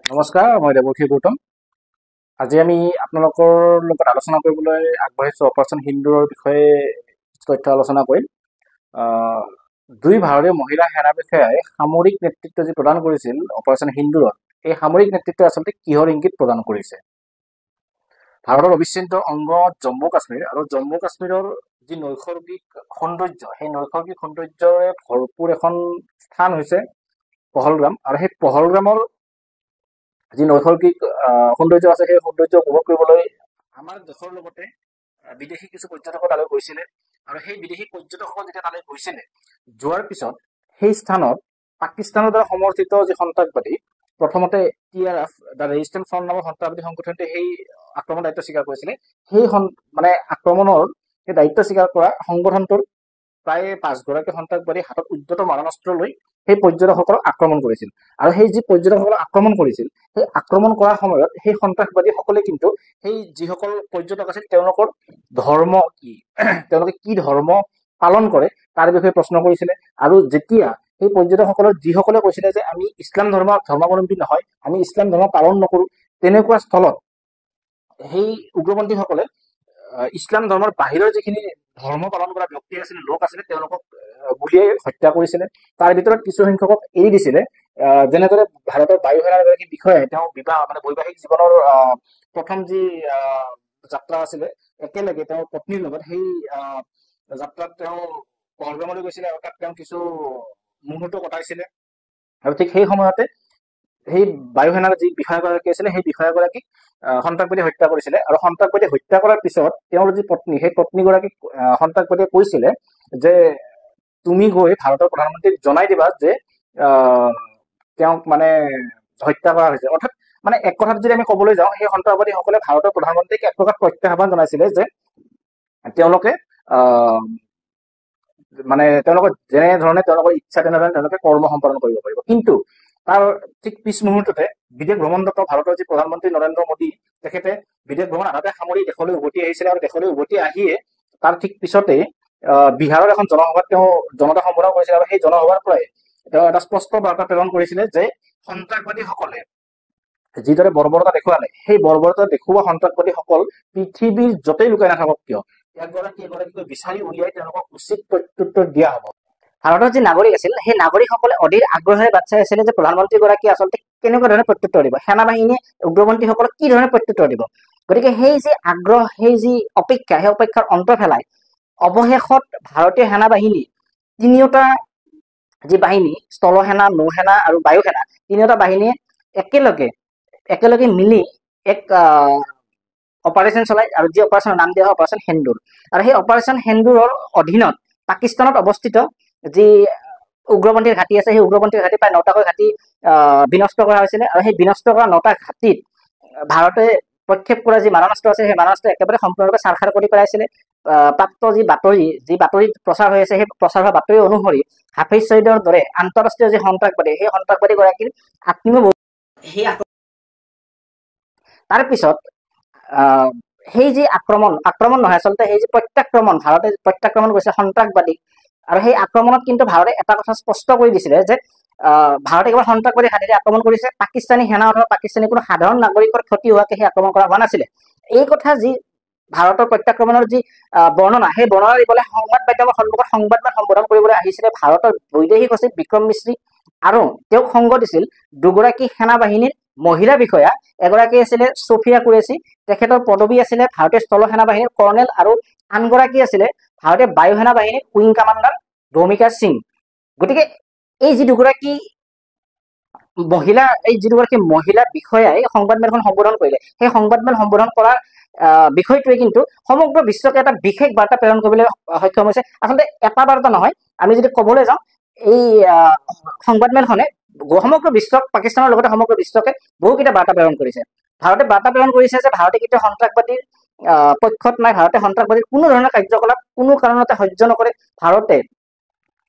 নমস্কাৰ, মই দেৱকী গৌতম। আজি আমি আপোনালোকৰ লগত আলোচনা কৰিবলৈ আগবাঢ়িছোঁ অপাৰেশ্যন সিন্দুৰৰ বিষয়ে তথ্য আলোচনা কৰিম। দুই ভাৰতীয় মহিলা সেনা বিষয়াই সামৰিক নেতৃত্ব যি প্ৰদান কৰিছিল অপাৰেশ্যন সিন্দুৰত, এই সামৰিক নেতৃত্ব আচলতে কিহৰ ইংগিত প্ৰদান কৰিছে? ভাৰতৰ অবিচ্ছেদ্য অংগ জম্মু কাশ্মীৰ আৰু জম্মু কাশ্মীৰৰ যি নৈসৰ্গিক সৌন্দৰ্য, সেই নৈসৰ্গিক সৌন্দৰ্যৰে ভৰপূৰ এখন স্থান হৈছে পহলগ্ৰাম। আৰু সেই পহলগ্ৰামৰ যি নৈসৰ্গিক সৌন্দৰ্য আছে, সেই সৌন্দৰ্য উপভোগ কৰিবলৈ আমাৰ দেশৰ লগতে বিদেশী কিছু পৰ্যটকো তালৈ গৈছিলে। আৰু সেই বিদেশী পৰ্যটকসকল যেতিয়া তালৈ গৈছিলে, যোৱাৰ পিছত সেই স্থানত পাকিস্তানৰ দ্বাৰা সমৰ্থিত যি সন্ত্ৰাসবাদী, প্ৰথমতে TRF দ্য ৰেজিষ্টেন্স ফ্ৰণ্ট নামৰ সন্ত্ৰাসবাদী সংগঠনটোৱে সেই আক্ৰমণৰ দায়িত্ব স্বীকাৰ কৰিছিলে। সেই আক্ৰমণৰ সেই দায়িত্ব স্বীকাৰ কৰা সংগঠনটোৰ প্ৰায় 5গৰাকী সন্ত্ৰাসবাদী হাতত উদ্যত মাৰণাস্ত্ৰ লৈ সেই পৰ্যটকসকলক আক্ৰমণ কৰিছিল। আৰু সেই যি পৰ্যটকসকলক আক্ৰমণ কৰিছিল, সেই আক্ৰমণ কৰাৰ সময়ত সেই সন্ত্ৰাসবাদীসকলে কিন্তু সেই যিসকল পৰ্যটক আছিল তেওঁলোকৰ ধৰ্ম কি, তেওঁলোকে কি ধৰ্ম পালন কৰে তাৰ বিষয়ে প্ৰশ্ন কৰিছিলে। আৰু যেতিয়া সেই পৰ্যটকসকলৰ যিসকলে কৈছিলে যে আমি ইছলাম ধৰ্মাৱলম্বী নহয়, আমি ইছলাম ধৰ্ম পালন নকৰো, তেনেকুৱা স্থলত সেই উগ্ৰপন্থীসকলে ইছলাম ধৰ্মৰ বাহিৰৰ যিখিনি ধৰ্ম পালন কৰা ব্যক্তি আছিলে, লোক আছিলে, তেওঁলোকক গুলীয়াই হত্যা কৰিছিলে। তাৰ ভিতৰত কিছু সংখ্যকক এৰি দিছিলে। যেনেদৰে ভাৰতৰ বায়ু সেনাৰ এগৰাকী বিষয়াই তেওঁ বৈবাহিক জীৱনৰ প্ৰথম যি যাত্ৰা আছিলে, একেলগে তেওঁৰ পত্নীৰ লগত সেই যাত্ৰাত তেওঁ পহলগামলৈ গৈছিলে আৰু তাত তেওঁ কিছু মুহূৰ্ত কটাইছিলে। আৰু ঠিক সেই সময়তে সেই বায়ু সেনাৰ যি বিষয়াগৰাকী আছিলে, সেই বিষয়াগৰাকীক সন্ত্ৰাসবাদীয়ে হত্যা কৰিছিলে। আৰু সন্ত্ৰাসবাদীয়ে হত্যা কৰাৰ পিছত তেওঁৰ যি পত্নী, সেই পত্নীগৰাকীক সন্ত্ৰাসবাদীয়ে কৈছিলে যে তুমি গৈ ভাৰতৰ প্ৰধানমন্ত্ৰীক জনাই দিবা যে তেওঁক হত্যা কৰা হৈছে। অৰ্থাৎ এক কথাত যদি আমি ক'বলৈ যাওঁ, সেই সন্ত্ৰাসবাদীসকলে ভাৰতৰ প্ৰধানমন্ত্ৰীক এক প্ৰকাৰ প্ৰত্যাহ্বান জনাইছিলে যে তেওঁলোকে তেওঁলোকৰ যেনেধৰণে তেওঁলোকৰ ইচ্ছা তেনেধৰণে তেওঁলোকে কৰ্ম সম্পাদন কৰিব পাৰিব। কিন্তু তাৰ ঠিক পিছ মুহূৰ্ততে বিদেশ ভ্ৰমণৰত ভাৰতৰ যি প্ৰধানমন্ত্ৰী নৰেন্দ্ৰ মোদী, তেখেতে বিদেশ ভ্ৰমণ আধাতে সামৰি দেশলৈ উভতি আহিছিলে। আৰু দেশলৈ উভতি আহিয়ে তাৰ ঠিক পিছতে বিহাৰৰ এখন জনসভাত তেওঁ জনতা সম্বোধন কৰিছিলে। আৰু সেই জনসভাৰ পৰাই তেওঁ এটা স্পষ্ট বাৰ্তা প্ৰেৰণ কৰিছিলে যে সন্ত্ৰাসবাদীসকলে যিদৰে বৰ্বৰতা দেখুৱালে, সেই বৰ্বৰতা দেখুওৱা সন্ত্ৰাসবাদীসকল পৃথিৱীৰ য'তেই লুকাই নাথাকক কিয়, এগৰাকীকৈ বিচাৰি উলিয়াই তেওঁলোকক উচিত প্ৰত্যুত্তৰ দিয়া হ'ব। ভাৰতৰ যি নাগৰিক আছিল, সেই নাগৰিকসকলে অধীৰ আগ্ৰহেৰে বাট চাই আছিলে যে প্ৰধানমন্ত্ৰীগৰাকী আচলতে কেনেকুৱা ধৰণে প্ৰত্যুত্তৰ দিব, সেনাবাহিনীয়ে উগ্ৰপন্থীসকলক কি ধৰণে প্ৰত্যুত্তৰ দিব। গতিকে সেই যি আগ্ৰহ, সেই যি অপেক্ষা, সেই অপেক্ষাৰ অন্ত পেলাই অৱশেষত ভাৰতীয় সেনাবাহিনী তিনিওটা যি বাহিনী, স্থলসেনা, নৌসেনা আৰু বায়ু সেনা, তিনিওটা বাহিনীয়ে একেলগে মিলি এক অপাৰেশ্যন চলাই। আৰু যি অপাৰেশ্যনৰ নাম দিয়া হয় অপাৰেশ্যন সেন্দুৰ। আৰু সেই অপাৰেশ্যন সেন্দুৰৰ অধীনত পাকিস্তানত অৱস্থিত যি উগ্ৰপন্থীৰ ঘাটি আছে, সেই উগ্ৰপন্থীৰ ঘাটি প্ৰায় 9টাকৈ ঘাটি বিনষ্ট কৰা হৈছিলে। আৰু সেই বিনষ্ট কৰা 9টা ঘাটিত ভাৰতে প্ৰক্ষেপ কৰা যি মাৰণাস্ত্ৰ আছে, সেই মাৰণাস্ত্ৰ একেবাৰে সম্পূৰ্ণৰূপে ছাৰখাৰ কৰি পেলাইছিলে। প্ৰাপ্ত যি বাতৰিত প্ৰচাৰ হৈ আছে, সেই প্ৰচাৰ হোৱা বাতৰি অনুসৰি হাফিজ ছয়ীদৰ দৰে আন্তঃৰাষ্ট্ৰীয় যি সন্ত্ৰাসবাদী, সেই সন্ত্ৰাসবাদীগৰাকীৰ আত্মীয় সেই তাৰ পিছত সেই যি আক্ৰমণ নহয়, আচলতে সেই যি প্ৰত্যাক্ৰমণ, ভাৰতে প্ৰত্যাক্ৰমণ কৰিছে সন্ত্ৰাসবাদীক। আৰু সেই আক্ৰমণত কিন্তু ভাৰতে এটা কথা স্পষ্ট কৰি দিছিলে যে ভাৰতে কেৱল সন্ত্ৰাসবাদী ঘাটিতে আক্ৰমণ কৰিছে, পাকিস্তানী সেনা অথবা পাকিস্তানী কোনো সাধাৰণ নাগৰিকৰ ক্ষতি হোৱাকে সেই আক্ৰমণ কৰা হোৱা নাছিলে। এই কথা যি ভাৰতৰ প্ৰত্যাক্ৰমণৰ যি বৰ্ণনা, সেই বৰ্ণনা দিবলৈ সংবাদ মাধ্যমৰ সন্মুখত সংবাদমেল সম্বোধন কৰিবলৈ আহিছিলে ভাৰতৰ বৈদেশিক সচিব বিক্ৰম মিশ্ৰী। আৰু তেওঁক সংগ দিছিল দুগৰাকী সেনাবাহিনীৰ মহিলা বিষয়া। এগৰাকী আছিলে ছফিয়া কুৰেশ্বি, তেখেতৰ পদবী আছিলে ভাৰতীয় স্থল সেনাবাহিনীৰ কৰ্ণেল। আৰু আনগৰাকী আছিলে ভাৰতীয় বায়ু সেনা বাহিনীৰ উইং কামাণ্ডাৰ ভূমিকা সিং। গতিকে এই যি দুগৰাকী মহিলা বিষয়াই সংবাদমেলখন সম্বোধন কৰিলে, সেই সংবাদমেল সম্বোধন কৰাৰ বিষয়টোৱে কিন্তু সমগ্ৰ বিশ্বকে এটা বিশেষ বাৰ্তা প্ৰেৰণ কৰিবলৈ সক্ষম হৈছে। আচলতে এটা বাৰ্তা নহয়, আমি যদি ক'বলৈ যাওঁ, এই সংবাদমেলখনে সমগ্ৰ বিশ্বক, পাকিস্তানৰ লগতে সমগ্ৰ বিশ্বকে বহুকেইটা বাৰ্তা প্ৰেৰণ কৰিছে। ভাৰতে বাৰ্তা প্ৰেৰণ কৰিছে যে ভাৰতে কেতিয়াও সন্ত্ৰাসবাদীৰ পক্ষত নাই, ভাৰতে সন্ত্ৰাসবাদীৰ কোনো ধৰণৰ কাৰ্যকলাপ কোনো কাৰণতে সহ্য নকৰে। ভাৰতে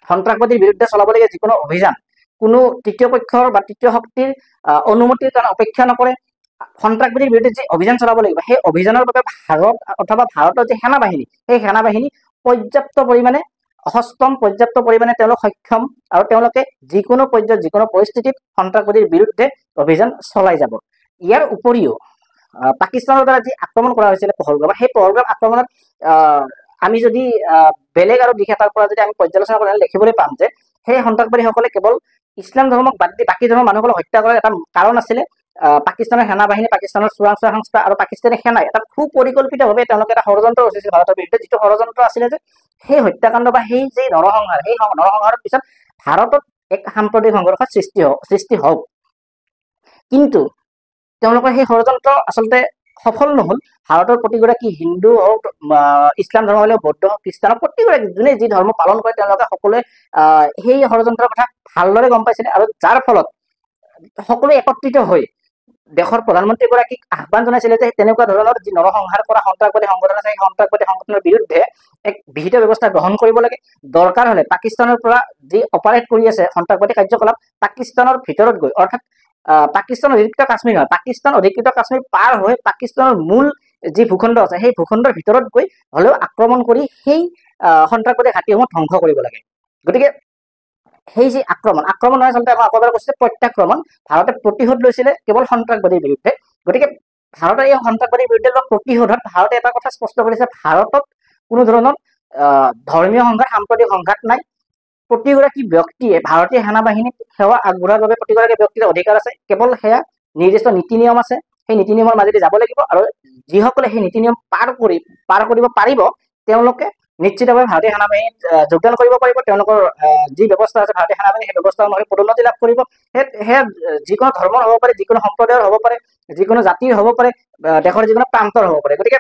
সন্ত্ৰাসবাদীৰ বিৰুদ্ধে চলাবলগীয়া যিকোনো অভিযান কোনো তৃতীয় পক্ষৰ বা তৃতীয় শক্তিৰ অনুমতিৰ কাৰণে অপেক্ষা নকৰে। সন্ত্ৰাসবাদীৰ বিৰুদ্ধে যি অভিযান চলাব লাগিব, সেই অভিযানৰ বাবে ভাৰত অথবা ভাৰতৰ যি সেনাবাহিনী, সেই সেনাবাহিনী পৰ্যাপ্ত পৰিমাণে সষ্টম পৰ্যাপ্ত পৰিমাণে তেওঁলোক সক্ষম আৰু তেওঁলোকে যিকোনো পৰ্যায়ত যিকোনো পৰিস্থিতিত সন্ত্ৰাসবাদীৰ বিৰুদ্ধে অভিযান চলাই যাব। ইয়াৰ উপৰিও পাকিস্তানৰ দ্বাৰা যি আক্ৰমণ কৰা হৈছিলে পহলগামত, সেই পহলগাম আক্ৰমণত আমি যদি বেলেগ আৰু দিশ এটাৰ পৰা যদি আমি পৰ্যালোচনা কৰি দেখিবলৈ পাম যে সেই সন্ত্ৰাসবাদীসকলে কেৱল ইছলাম ধৰ্মক বাদ দি বাকী ধৰ্মৰ মানুহসকলক হত্যা কৰাৰ এটা কাৰণ আছিলে পাকিস্তানৰ সেনা বাহিনী, পাকিস্তানৰ চোৰাংচোৱা সংস্থা আৰু পাকিস্তানী সেনাই এটা সুপৰিকল্পিতভাৱে তেওঁলোকে এটা ষড়যন্ত্ৰ ৰচিছিল ভাৰতৰ বিৰুদ্ধে, যিটো ষড়যন্ত্ৰ আছিলে যে সেই হত্যাকাণ্ড বা সেই যে নৰসংহাৰ, সেই নৰসংহাৰৰ পিছত ভাৰতত এক সাম্প্ৰদায়িক সংঘৰ্ষৰ সৃষ্টি হওক। কিন্তু তেওঁলোকৰ সেই ষড়যন্ত্ৰ আচলতে সফল নহল। ভাৰতৰ প্ৰতিগৰাকী হিন্দু হওক, ইছলাম ধৰ্ম হলেও বৌদ্ধ হওক, খ্ৰীষ্টান হওক, প্ৰতিগৰাকী যোনে যি ধৰ্ম পালন কৰে তেওঁলোকে সকলোৱে সেই ষড়যন্ত্ৰৰ কথা ভালদৰে গম পাইছিলে আৰু যাৰ ফলত সকলোৱে একত্ৰিত হৈ দেশৰ প্ৰধানমন্ত্ৰীগৰাকীক আহ্বান জনাইছিলে যে তেনেকুৱা ধৰণৰ যি নৰসংহাৰ কৰা সন্ত্ৰাসবাদী সংগঠন আছে সেই সন্ত্ৰাসবাদী সংগঠনৰ বিৰুদ্ধে এক বিহিত ব্যৱস্থা গ্ৰহণ কৰিব লাগে। দৰকাৰ হলে পাকিস্তানৰ পৰা যি অপাৰেট কৰি আছে সন্ত্ৰাসবাদী কাৰ্যকলাপ, পাকিস্তানৰ ভিতৰত গৈ, অৰ্থাৎ পাকিস্তান অধিকৃত কাশ্মীৰ নহয়, পাকিস্তান অধিকৃত কাশ্মীৰ পাৰ হৈ পাকিস্তানৰ মূল যি ভূখণ্ড আছে সেই ভূখণ্ডৰ ভিতৰত গৈ হলেও আক্ৰমণ কৰি সেই সন্ত্ৰাসবাদী ঘাটিসমূহ ধ্বংস কৰিব লাগে। গতিকে সেই যি আক্ৰমণ নহয়, আচলতে মই আকৌ এবাৰ কৈছো প্ৰত্যাক্ৰমণ। ভাৰতে প্ৰতিশোধ লৈছিলে কেৱল সন্ত্ৰাসবাদীৰ বিৰুদ্ধে। গতিকে ভাৰতৰ এই সন্ত্ৰাসবাদীৰ বিৰুদ্ধে লোৱা প্ৰতিশোধত ভাৰতে এটা কথা স্পষ্ট কৰিছে, ভাৰতত কোনো ধৰণৰ ধৰ্মীয় সংঘাত, সাম্প্ৰদায়িক সংঘাত নাই। প্ৰতিগৰাকী ব্যক্তিয়ে ভাৰতীয় সেনা বাহিনীক সেৱা আগবঢ়োৱাৰ বাবে প্ৰতিগৰাকী ব্যক্তিৰ অধিকাৰ আছে। কেৱল সেয়া নিৰ্দিষ্ট নীতি নিয়ম আছে, সেই নীতি নিয়মৰ মাজেদি যাব লাগিব আৰু যিসকলে সেই নীতি নিয়ম পাৰ কৰিব পাৰিব তেওঁলোকে নিশ্চিতভাৱে ভাৰতীয় সেনা বাহিনীত যোগদান কৰিব পাৰিব। তেওঁলোকৰ যি ব্যৱস্থা আছে ভাৰতীয় সেনা বাহিনী সেই ব্যৱস্থা অনুসৰি পদোন্নতি লাভ কৰিব। সেয়া যিকোনো ধৰ্মৰ হ'ব পাৰে, যিকোনো সম্প্ৰদায়ৰ হ'ব পাৰে, যিকোনো জাতিৰ হ'ব পাৰে, দেশৰ যিকোনো প্ৰান্তৰ হ'ব পাৰে। গতিকে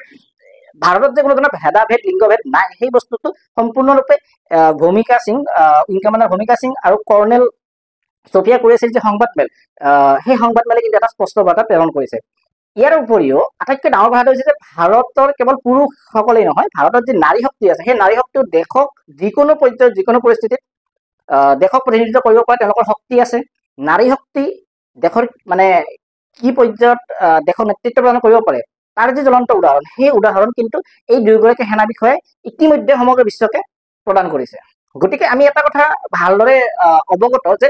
ভাৰতত যে কোনো ধৰণৰ ভেদাভেদ, লিংগভেদ নাই, সেই বস্তুটো সম্পূৰ্ণৰূপে ভূমিকা সিং, উইং কমাণ্ডাৰ ভূমিকা সিং আৰু কৰ্ণেল ছফিয়া কুৰেশ্বীৰ যি সংবাদমেল, সেই সংবাদমেলে কিন্তু এটা স্পষ্ট বাৰ্তা প্ৰেৰণ কৰিছে। ইয়াৰ উপৰিও আটাইতকৈ ডাঙৰ কথাটো হৈছে যে ভাৰতৰ কেৱল পুৰুষসকলেই নহয়, ভাৰতৰ যি নাৰী শক্তি আছে সেই নাৰী শক্তিও দেশক যিকোনো পৰ্যায়ত যিকোনো পৰিস্থিতিত দেশক প্ৰতিনিধিত্ব কৰিব পৰা তেওঁলোকৰ শক্তি আছে। নাৰী শক্তি দেশৰ মানে কি পৰ্যায়ত দেশক নেতৃত্ব প্ৰদান কৰিব পাৰে তাৰ যি জ্বলন্ত উদাহৰণ, সেই উদাহৰণ কিন্তু এই দুয়োগৰাকী সেনা বিষয়াই ইতিমধ্যে সমগ্ৰ বিশ্বকে প্ৰদান কৰিছে। গতিকে আমি এটা কথা ভালদৰে অৱগত যে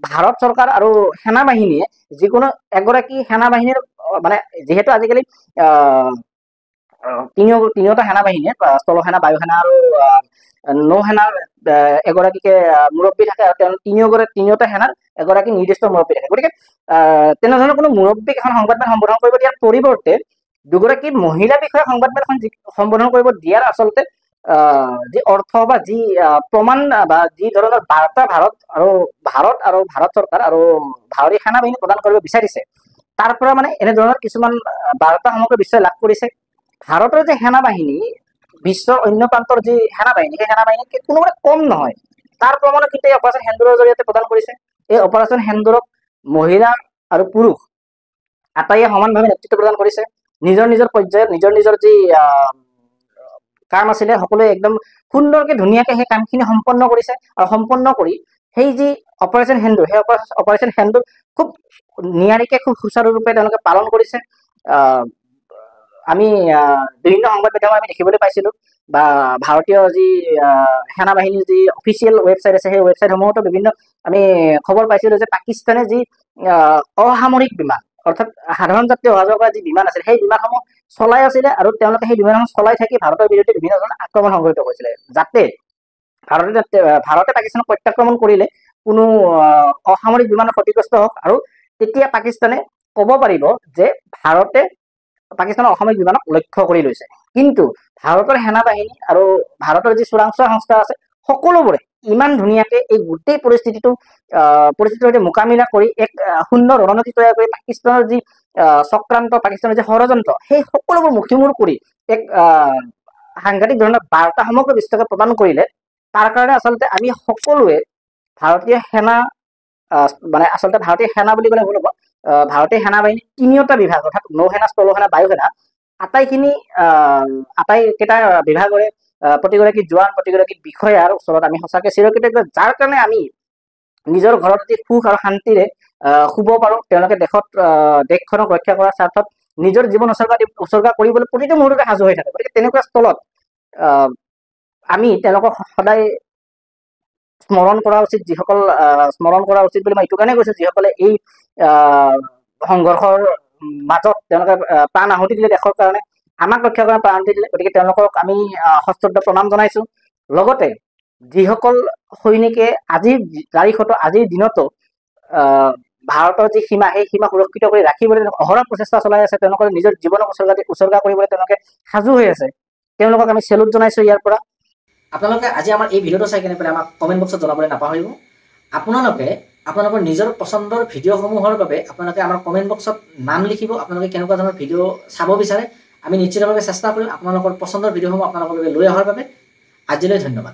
ভাৰত চৰকাৰ আৰু সেনা বাহিনীয়ে যিকোনো এগৰাকী সেনা বাহিনীৰ মানে যিহেতু আজিকালি তিনিওটা সেনা বাহিনীয়ে স্থলসেনা, বায়ুসেনা আৰু নৌসেনাৰ এগৰাকীকে মুৰব্বী থাকে আৰু তেওঁ তিনিওটা সেনাৰ এগৰাকী নিৰ্দিষ্ট মুৰব্বী থাকে। গতিকে তেনেধৰণৰ কোনো মুৰব্বীক এখন সংবাদমেল সম্বোধন কৰিব দিয়াৰ পৰিৱৰ্তে দুগৰাকী মহিলা বিষয়ে সংবাদমেলখন সম্বোধন কৰিব দিয়াৰ আচলতে যি অৰ্থ বা যি প্ৰমাণ বা যি ধৰণৰ বাৰ্তা ভাৰত চৰকাৰ আৰু ভাৰতীয় সেনা বাহিনী প্ৰদান কৰিব বিচাৰিছে, তাৰ পৰা মানে এনেধৰণৰ কিছুমান বাৰ্তা সমগ্ৰ বিশ্বই লাভ কৰিছে। ভাৰতৰ যে সেনা বাহিনী বিশ্বৰ অন্য প্ৰান্তৰ যি সেনা বাহিনী, সেই সেনা বাহিনীতকৈ কোনোবাৰে কম নহয়, তাৰ প্ৰমাণো কিন্তু এই অপাৰেচন সেন্দুৰৰ জৰিয়তে প্ৰদান কৰিছে। এই অপাৰেচন সেন্দুৰক মহিলা আৰু পুৰুষ আটাইয়ে সমানভাৱে নেতৃত্ব প্ৰদান কৰিছে। নিজৰ নিজৰ পৰ্যায়ত নিজৰ যি কাম আছিলে সকলোৱে একদম সুন্দৰকে ধুনীয়াকে সেই কামখিনি সম্পন্ন কৰিছে আৰু সম্পন্ন কৰি সেই যি অপাৰেচন সেন্দুৰ, সেই অপাৰেচন সেন্দুৰ খুব নিয়াৰিকে, খুব সুচাৰুৰূপে তেওঁলোকে পালন কৰিছে। আমি বিভিন্ন সংবাদ মাধ্যমত আমি দেখিবলৈ পাইছিলো বা ভাৰতীয় যি সেনা বাহিনীৰ যি অফিচিয়েল ৱেবছাইট আছে সেই ৱেবছাইটসমূহতো বিভিন্ন আমি খবৰ পাইছিলো যে পাকিস্তানে যি অসামৰিক বিমান, অৰ্থাৎ সাধাৰণ যাত্ৰী অহা যোৱা কৰা যি বিমান আছিল সেই বিমানসমূহ চলাই আছিলে আৰু তেওঁলোকে সেই বিমানসমূহ চলাই থাকি ভাৰতৰ বিৰুদ্ধে বিভিন্ন ধৰণৰ আক্ৰমণ সংঘটিত কৰিছিলে, যাতে ভাৰতে পাকিস্তানক প্ৰত্যাক্ৰমণ কৰিলে কোনো অসামৰিক বিমানৰ ক্ষতিগ্ৰস্ত হওক আৰু তেতিয়া পাকিস্তানে ক'ব পাৰিব যে ভাৰতে পাকিস্তানৰ অসামৰিক বিমানক লক্ষ্য কৰি লৈছে। কিন্তু ভাৰতৰ সেনা বাহিনী আৰু ভাৰতৰ যি চোৰাংচোৱা সংস্থা আছে সকলোবোৰে ইমান ধুনীয়াকে এই গোটেই পৰিস্থিতিটোৰ সৈতে মোকাবিলা কৰি এক সুন্দৰ ৰণনীতি তৈয়াৰ কৰি পাকিস্তানৰ যি চক্ৰান্ত, পাকিস্তানৰ যি ষড়যন্ত্ৰ, সেই সকলোবোৰ মুখিমূৰ কৰি এক সাংঘাতিক ধৰণৰ বাৰ্তা সমগ্ৰ বিশ্বকে প্ৰদান কৰিলে। তাৰ কাৰণে আচলতে আমি সকলোৱে ভাৰতীয় সেনা মানে আচলতে ভাৰতীয় সেনা বুলি ক'লে ভুল হ'ব, ভাৰতীয় সেনা বাহিনী তিনিওটা বিভাগ অৰ্থাৎ নৌসেনা, স্থলসেনা, বায়ুসেনা আটাইকেইটা বিভাগৰে প্ৰতিগৰাকী জোৱান, প্ৰতিগৰাকী বিষয়াৰ ওচৰত আমি সঁচাকে চিৰকৃতজ্ঞ, যাৰ কাৰণে আমি নিজৰ ঘৰত অতি সুখ আৰু শান্তিৰে শুব পাৰো। তেওঁলোকে দেশখনক ৰক্ষা কৰাৰ স্বাৰ্থত নিজৰ জীৱন উচৰ্গা কৰিবলৈ প্ৰতিটো মুহূৰ্ততে সাজু হৈ থাকে। গতিকে তেনেকুৱা স্থলত আমি তেওঁলোকক সদায় স্মৰণ কৰা উচিত, স্মৰণ কৰা উচিত বুলি মই এইটো কাৰণে কৈছো, যিসকলে এই সংঘৰ্ষৰ মাজত তেওঁলোকে প্ৰাণ আহুতি দিলে দেশৰ কাৰণে, আমাক ৰক্ষা কৰা প্ৰাণ আহুতি দিলে। গতিকে তেওঁলোকক আমি সশ্ৰদ্ধ প্ৰণাম জনাইছো। লগতে যিসকল সৈনিকে আজিৰ তাৰিখতো, আজিৰ দিনতো ভাৰতৰ যি সীমা, সেই সীমা সুৰক্ষিত কৰি ৰাখিবলৈ অহৰহ প্ৰচেষ্টা চলাই আছে, তেওঁলোকৰ নিজৰ জীৱনক উচৰ্গা কৰিবলৈ তেওঁলোকে সাজু হৈ আছে, তেওঁলোকক আমি চেলুট জনাইছো ইয়াৰ পৰা। আপোনালোকে আজি আমাৰ এই ভিডিঅ'টো চাই কেনে পেলাই আমাক কমেণ্ট বক্সত জনাবলৈ নাপাহৰিব। আপোনালোকৰ নিজৰ পচন্দৰ ভিডিঅ'সমূহৰ বাবে আপোনালোকে আমাৰ কমেণ্ট বক্সত নাম লিখিব, আপোনালোকে কেনেকুৱা ধৰণৰ ভিডিঅ' চাব বিচাৰে। আমি নিশ্চিতভাৱে চেষ্টা কৰিম আপোনালোকৰ পচন্দৰ ভিডিঅ'সমূহ আপোনালোকৰ বাবে লৈ অহাৰ বাবে। আজিলৈ ধন্যবাদ।